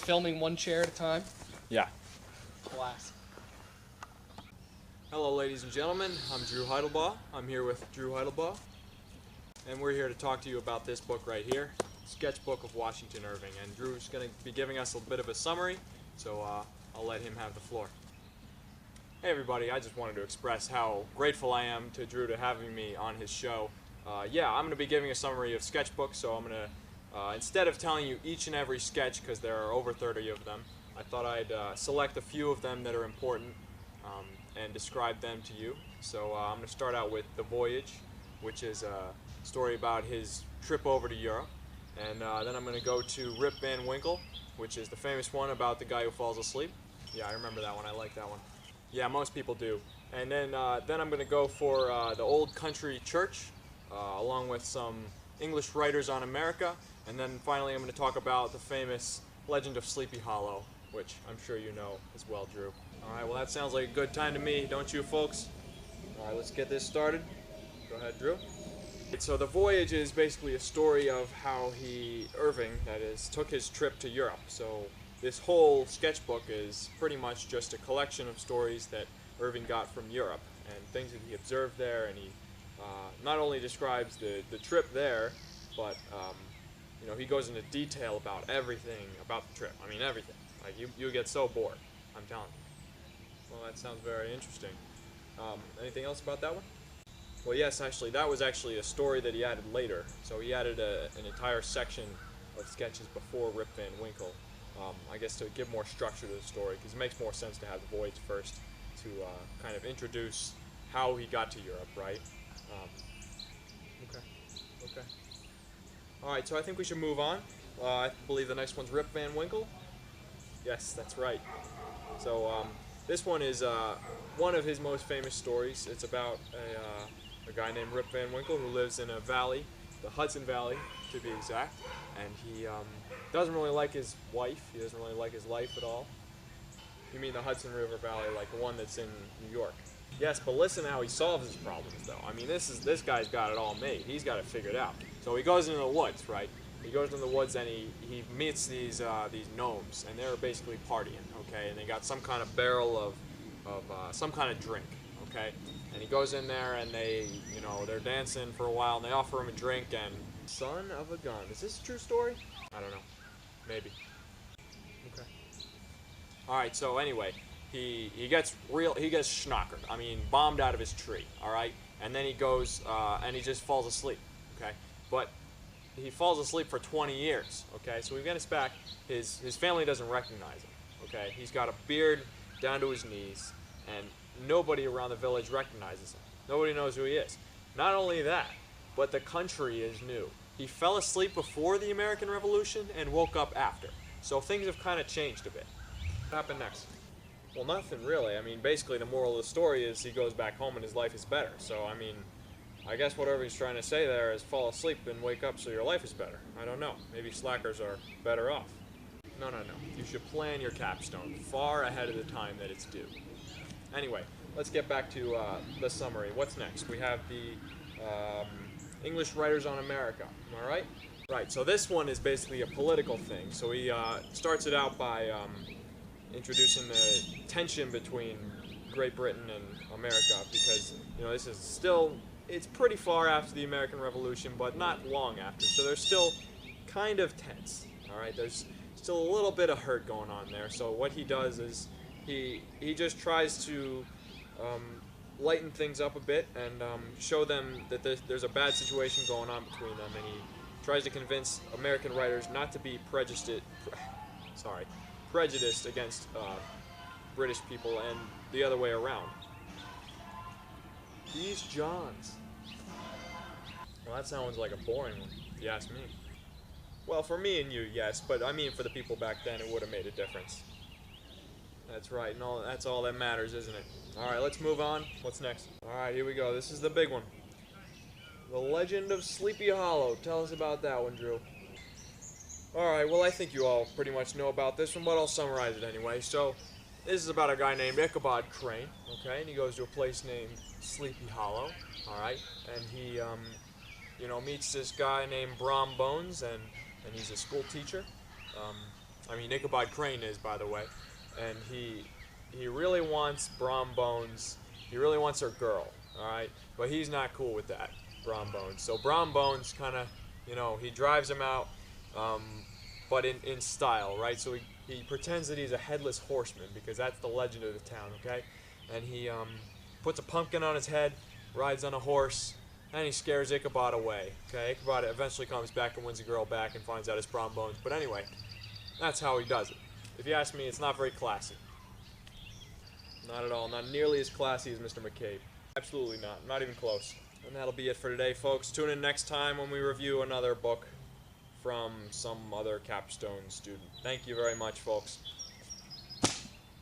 filming one chair at a time? Yeah. Class. Hello, ladies and gentlemen. I'm Drew Heidelbaugh. I'm here with Drew Heidelbaugh. And we're here to talk to you about this book right here, Sketchbook of Washington Irving. And Drew's going to be giving us a bit of a summary, so I'll let him have the floor. Hey everybody, I just wanted to express how grateful I am to Drew to having me on his show. Yeah, I'm going to be giving a summary of Sketchbook, so I'm going to, instead of telling you each and every sketch, because there are over 30 of them, I thought I'd select a few of them that are important and describe them to you. So I'm going to start out with The Voyage, which is a story about his trip over to Europe. And then I'm going to go to Rip Van Winkle, which is the famous one about the guy who falls asleep. Yeah, I remember that one. I like that one. Yeah, most people do. And then I'm going to go for The Old Country Church, along with some English writers on America. And then finally I'm going to talk about the famous Legend of Sleepy Hollow, which I'm sure you know as well, Drew. Alright, well that sounds like a good time to me, don't you folks? Alright, let's get this started. Go ahead, Drew. So The Voyage is basically a story of how Irving, that is, took his trip to Europe. So this whole sketchbook is pretty much just a collection of stories that Irving got from Europe and things that he observed there, and he not only describes the trip there, but you know, he goes into detail about everything about the trip. I mean, everything. Like, you get so bored, I'm telling you. Well, that sounds very interesting. Anything else about that one? Well, yes, actually, that was actually a story that he added later. So he added an entire section of sketches before Rip Van Winkle, I guess to give more structure to the story, because it makes more sense to have The Voyage first to kind of introduce how he got to Europe, right? Okay. Alright, so I think we should move on. I believe the next one's Rip Van Winkle. Yes, that's right. So this one is one of his most famous stories. It's about a guy named Rip Van Winkle who lives in a valley, the Hudson Valley to be exact, and he doesn't really like his wife. He doesn't really like his life at all. You mean the Hudson River Valley, like the one that's in New York? Yes, but listen to how he solves his problems, though. I mean, this guy's got it all made. He's got it figured out. So he goes into the woods, right? He goes into the woods and he meets these gnomes, and they're basically partying, okay? And they got some kind of barrel of some kind of drink, okay? And he goes in there and they're dancing for a while, and they offer him a drink, and son of a gun. Is this a true story? I don't know. Maybe. Okay. All right. So anyway, he gets schnockered. I mean, bombed out of his tree. All right. And then he goes and he just falls asleep. Okay. But he falls asleep for 20 years. Okay. So we get us back. His family doesn't recognize him. Okay. He's got a beard down to his knees, and nobody around the village recognizes him. Nobody knows who he is. Not only that, but the country is new. He fell asleep before the American Revolution and woke up after. So things have kind of changed a bit. What happened next? Well, nothing really. I mean, basically the moral of the story is he goes back home and his life is better. So, I mean, I guess whatever he's trying to say there is fall asleep and wake up so your life is better. I don't know. Maybe slackers are better off. No. You should plan your capstone far ahead of the time that it's due. Anyway, let's get back to the summary. What's next? We have the English writers on America. Am I right? Right. So this one is basically a political thing. So he starts it out by introducing the tension between Great Britain and America, because this is still, it's pretty far after the American Revolution, but not long after. So they're still kind of tense. All right. There's still a little bit of hurt going on there. So what he does is he just tries to lighten things up a bit and show them that there's a bad situation going on between them, and he tries to convince American writers not to be prejudiced against British people and the other way around. These Johns. Well, that sounds like a boring one, if you ask me. Well, for me and you, yes, but I mean for the people back then, it would have made a difference. That's right, and that's all that matters, isn't it? Alright, let's move on. What's next? Alright, here we go. This is the big one. The Legend of Sleepy Hollow. Tell us about that one, Drew. Alright, well, I think you all pretty much know about this one, but I'll summarize it anyway. So, this is about a guy named Ichabod Crane, okay? And he goes to a place named Sleepy Hollow, alright? And he, meets this guy named Brom Bones, and he's a school teacher. I mean, Ichabod Crane is, by the way, and he really wants Brom Bones. He really wants her girl, all right, but he's not cool with that, Brom Bones. So Brom Bones kind of, he drives him out, but in style, right? So he pretends that he's a headless horseman because that's the legend of the town, okay? And he puts a pumpkin on his head, rides on a horse, and he scares Ichabod away. Okay, Ichabod eventually comes back and wins the girl back and finds out it's Brom Bones. But anyway, that's how he does it. If you ask me, it's not very classy. Not at all. Not nearly as classy as Mr. McCabe. Absolutely not. Not even close. And that'll be it for today, folks. Tune in next time when we review another book from some other capstone student. Thank you very much, folks.